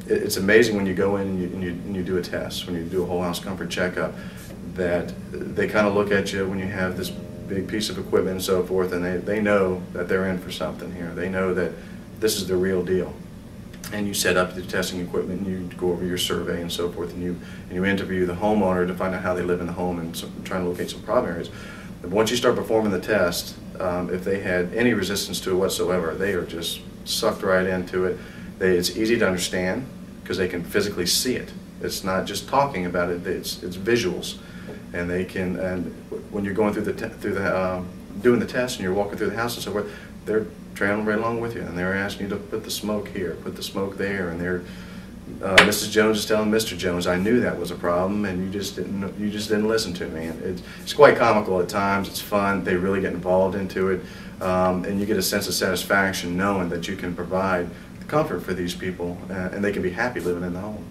it's amazing when you go in and you do a test, when you do a whole house comfort checkup, that they kind of look at you when you have this big piece of equipment and so forth, and they know that they're in for something here. They know that this is the real deal. And you set up the testing equipment, and you go over your survey and so forth, and you interview the homeowner to find out how they live in the home and trying to locate some problem areas. But once you start performing the test, if they had any resistance to it whatsoever, they are just sucked right into it. It's easy to understand because they can physically see it. It's not just talking about it; it's visuals, and they can. And when you're going through doing the test and you're walking through the house and so forth, they're trailing right along with you, and they're asking you to put the smoke here, put the smoke there, and they're Mrs. Jones is telling Mr. Jones, I knew that was a problem, and you just didn't listen to me. And it's quite comical at times. It's fun. They really get involved into it, and you get a sense of satisfaction knowing that you can provide comfort for these people, and they can be happy living in the home.